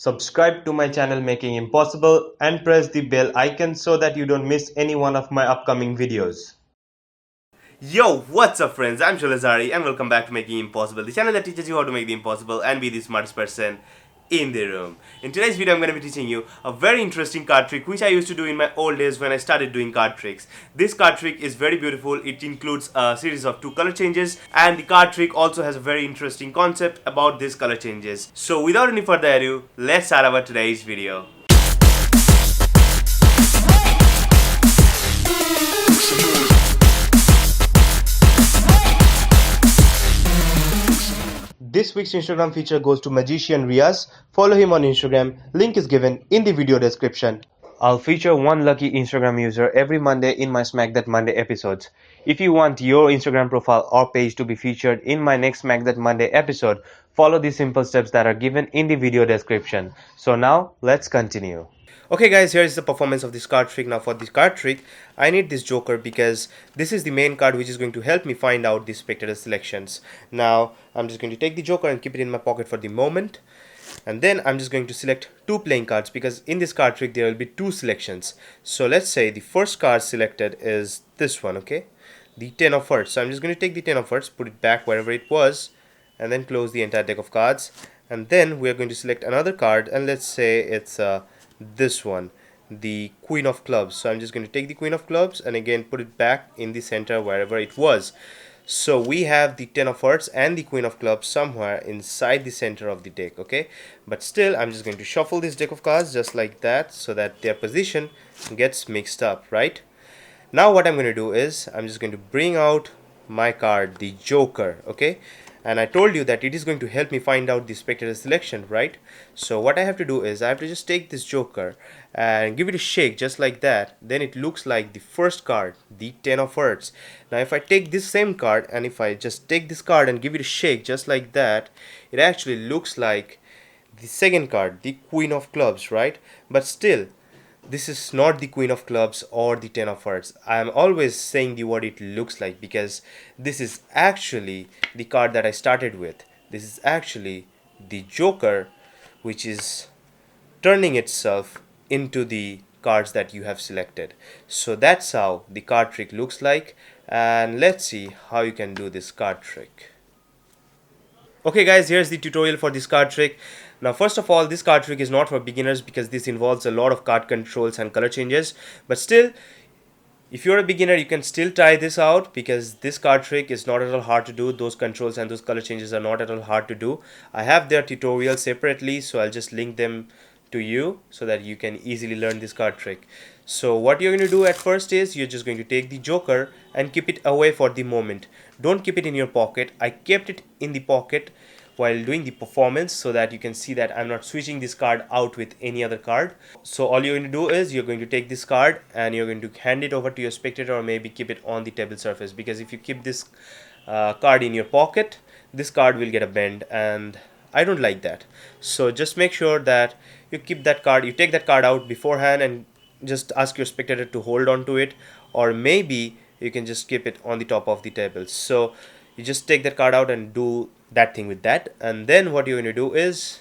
Subscribe to my channel Making Impossible and press the bell icon so that you don't miss any one of my upcoming videos. Yo, what's up friends? I'm Shalazari and welcome back to Making Impossible, the channel that teaches you how to make the impossible and be the smartest person in the room. In today's video, I'm going to be teaching you a very interesting card trick which I used to do in my old days when I started doing card tricks. This card trick is very beautiful. It includes a series of 2 color changes, and the card trick also has a very interesting concept about these color changes. So without any further ado, let's start our today's video. This week's Instagram feature goes to Magician Riaz. Follow him on Instagram. Link is given in the video description. I'll feature one lucky Instagram user every Monday in my Smack That Monday episodes. If you want your Instagram profile or page to be featured in my next Smack That Monday episode, follow the simple steps that are given in the video description. So now, let's continue. Okay guys, here is the performance of this card trick. Now for this card trick, I need this joker because this is the main card which is going to help me find out the spectator selections. Now I'm just going to take the joker and keep it in my pocket for the moment. And then I'm just going to select 2 playing cards because in this card trick there will be 2 selections. So let's say the first card selected is this one, okay? The 10 of hearts. So I'm just going to take the 10 of hearts, put it back wherever it was, and then close the entire deck of cards. And then we are going to select another card, and let's say it's this one, the Queen of Clubs. So I'm just going to take the Queen of Clubs and again put it back in the center wherever it was. So we have the 10 of hearts and the Queen of Clubs somewhere inside the center of the deck, okay? But still, I'm just going to shuffle this deck of cards just like that so that their position gets mixed up, right? Now what I'm going to do is I'm just going to bring out my card, the Joker, okay? And I told you that it is going to help me find out the spectator selection, right? So what I have to do is I have to just take this joker and give it a shake just like that. Then it looks like the first card, the 10 of hearts. Now if I take this same card and if I just take this card and give it a shake just like that, it actually looks like the second card, the Queen of Clubs, right? But still, this is not the Queen of Clubs or the 10 of Hearts. I am always saying the what it looks like because this is actually the card that I started with. This is actually the Joker, which is turning itself into the cards that you have selected. So that's how the card trick looks like, and let's see how you can do this card trick. Okay guys, here's the tutorial for this card trick. Now first of all, this card trick is not for beginners because this involves a lot of card controls and color changes. But still, if you're a beginner, you can still try this out because this card trick is not at all hard to do. Those controls and those color changes are not at all hard to do. I have their tutorials separately, so I'll just link them to you so that you can easily learn this card trick. So what you're going to do at first is you're just going to take the joker and keep it away for the moment. Don't keep it in your pocket. I kept it in the pocket while doing the performance so that you can see that I'm not switching this card out with any other card. So all you're going to do is you're going to take this card and you're going to hand it over to your spectator, or maybe keep it on the table surface, because if you keep this card in your pocket, this card will get a bend and I don't like that. So just make sure that you keep that card, you take that card out beforehand and just ask your spectator to hold on to it, or maybe you can just keep it on the top of the table. So you just take that card out and do that thing with that, and then what you're going to do is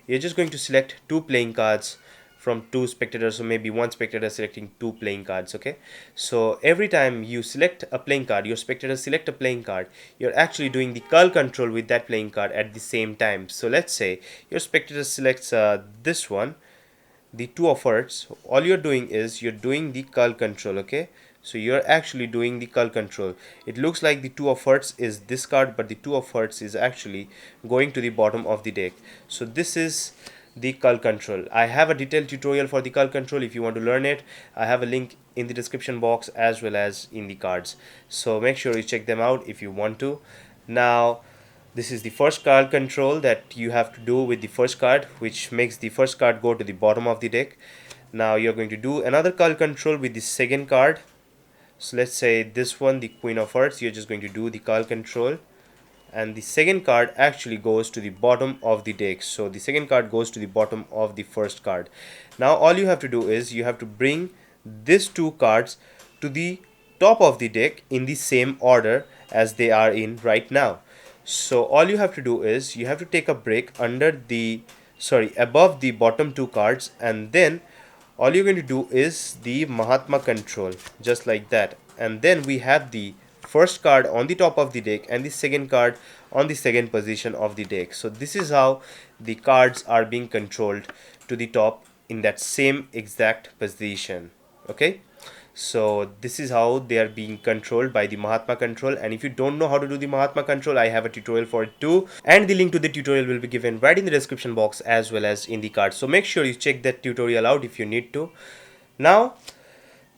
you're just going to select 2 playing cards from 2 spectators, so maybe one spectator selecting 2 playing cards, okay? So every time you select a playing card, your spectators select a playing card, you're actually doing the cull control with that playing card at the same time. So let's say your spectator selects this one, the 2 of hearts. All you're doing is you're doing the cull control, okay? So you're actually doing the cull control. It looks like the 2 of hearts is this card, but the 2 of hearts is actually going to the bottom of the deck. So this is the cull control. I have a detailed tutorial for the cull control. If you want to learn it, I have a link in the description box as well as in the cards. So make sure you check them out if you want to. Now this is the first card control that you have to do with the first card, which makes the first card go to the bottom of the deck. Now you're going to do another card control with the second card. So let's say this one, the Queen of Hearts, you're just going to do the card control, and the second card actually goes to the bottom of the deck. So the second card goes to the bottom of the first card. Now all you have to do is you have to bring these 2 cards to the top of the deck in the same order as they are in right now. So all you have to do is you have to take a break under the above the bottom two cards, and then all you're going to do is the Mahatma control, just like that. And then we have the first card on the top of the deck and the second card on the second position of the deck. So this is how the cards are being controlled to the top in that same exact position. Okay, so this is how they are being controlled by the Mahatma control. And if you don't know how to do the Mahatma control, I have a tutorial for it too, and the link to the tutorial will be given right in the description box as well as in the card. So make sure you check that tutorial out if you need to. Now,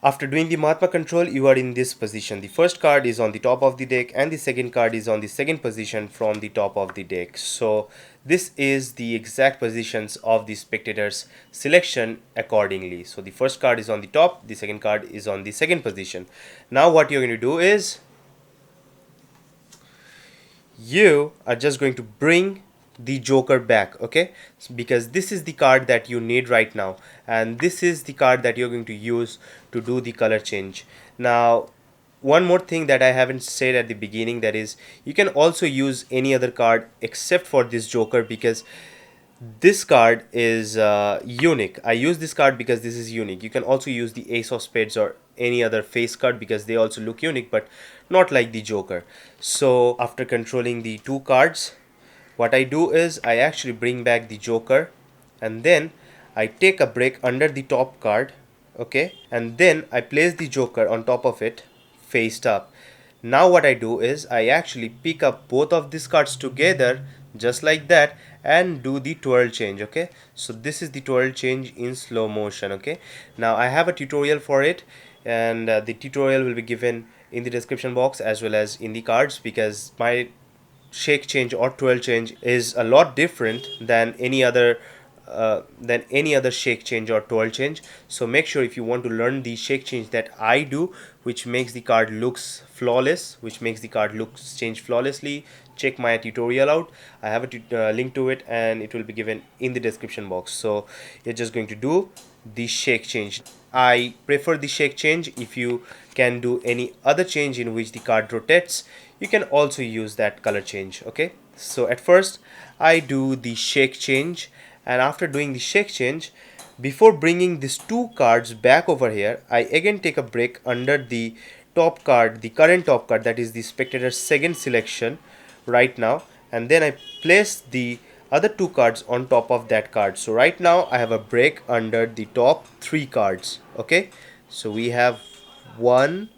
after doing the Mahatma control, you are in this position. The first card is on the top of the deck and the second card is on the second position from the top of the deck. So this is the exact positions of the spectators selection accordingly. So the first card is on the top, the second card is on the second position. Now what you're going to do is you are just going to bring the Joker back, okay? Because this is the card that you need right now, and this is the card that you're going to use to do the color change. Now, one more thing that I haven't said at the beginning, that is, you can also use any other card except for this Joker, because this card is unique. I use this card because this is unique. You can also use the Ace of Spades or any other face card because they also look unique, but not like the Joker. So after controlling the two cards, what I do is I actually bring back the Joker, and then I take a break under the top card, okay, and then I place the Joker on top of it faced up. Now what I do is I actually pick up both of these cards together just like that and do the twirl change, okay? So this is the twirl change in slow motion, okay? Now I have a tutorial for it, and the tutorial will be given in the description box as well as in the cards, because my shake change or twirl change is a lot different than any other shake change or twirl change. So make sure, if you want to learn the shake change that I do, which makes the card looks flawless, which makes the card looks change flawlessly, check my tutorial out. I have a link to it and it will be given in the description box. So you're just going to do the shake change. I prefer the shake change. If you can do any other change in which the card rotates, you can also use that color change, okay? So at first I do the shake change, and after doing the shake change, before bringing these two cards back over here, I again take a break under the top card, the current top card, that is the spectator's second selection right now, and then I place the other two cards on top of that card. So right now I have a break under the top three cards, okay? So we have 1,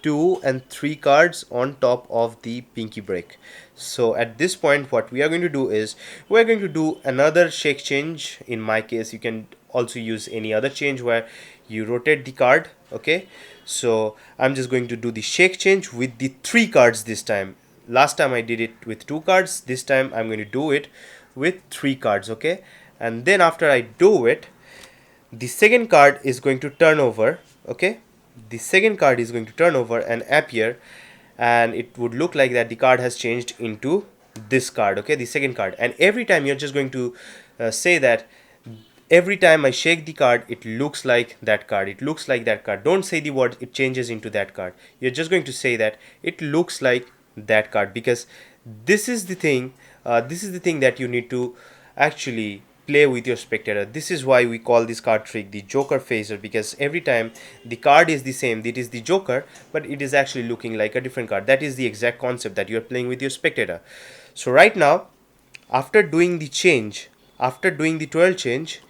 2 and 3 cards on top of the pinky break. So at this point what we are going to do is we're going to do another shake change. In my case, you can also use any other change where you rotate the card, okay? So I'm just going to do the shake change with the 3 cards this time. Last time I did it with 2 cards, this time I'm going to do it with 3 cards, okay? And then after I do it, the second card is going to turn over, okay? The second card is going to turn over and appear, and it would look like that the card has changed into this card, okay, the second card. And every time you're just going to say that every time I shake the card, it looks like that card, it looks like that card. Don't say the word it changes into that card. You're just going to say that it looks like that card, because this is the thing that you need to actually play with your spectator. This is why we call this card trick the Joker phaser, because every time the card is the same, it is the Joker, but it is actually looking like a different card. That is the exact concept that you are playing with your spectator. So right now, after doing the change, after doing the twirl change,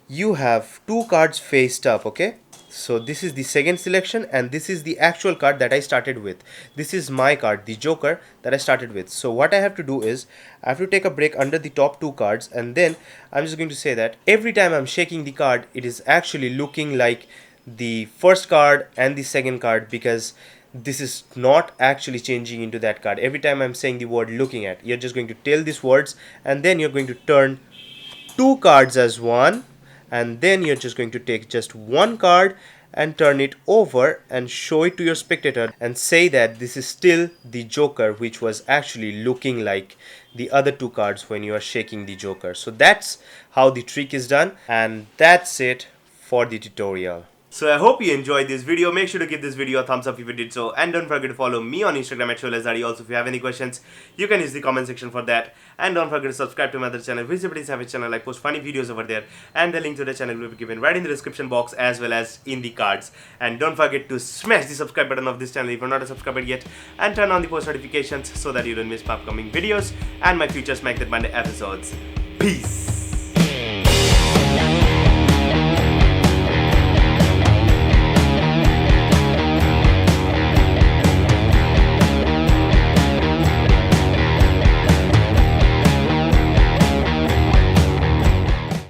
you have 2 cards faced up, okay? So this is the second selection, and this is the actual card that I started with. This is my card, the Joker, that I started with. So what I have to do is I have to take a break under the top 2 cards, and then I'm just going to say that every time I'm shaking the card, it is actually looking like the first card and the second card, because this is not actually changing into that card. Every time I'm saying the word looking at, you're just going to tell these words, and then you're going to turn 2 cards as one, and then you're just going to take just 1 card and turn it over and show it to your spectator and say that this is still the Joker, which was actually looking like the other 2 cards when you are shaking the Joker. So that's how the trick is done, and that's it for the tutorial. So I hope you enjoyed this video. Make sure to give this video a thumbs up if you did so, and don't forget to follow me on Instagram at Sholazari. Also, if you have any questions, you can use the comment section for that. And don't forget to subscribe to my other channel, Visibility Savage channel. I post funny videos over there, and the link to the channel will be given right in the description box as well as in the cards. And don't forget to smash the subscribe button of this channel if you're not a subscriber yet, and turn on the post notifications so that you don't miss my upcoming videos and my future Smack That Monday episodes. Peace.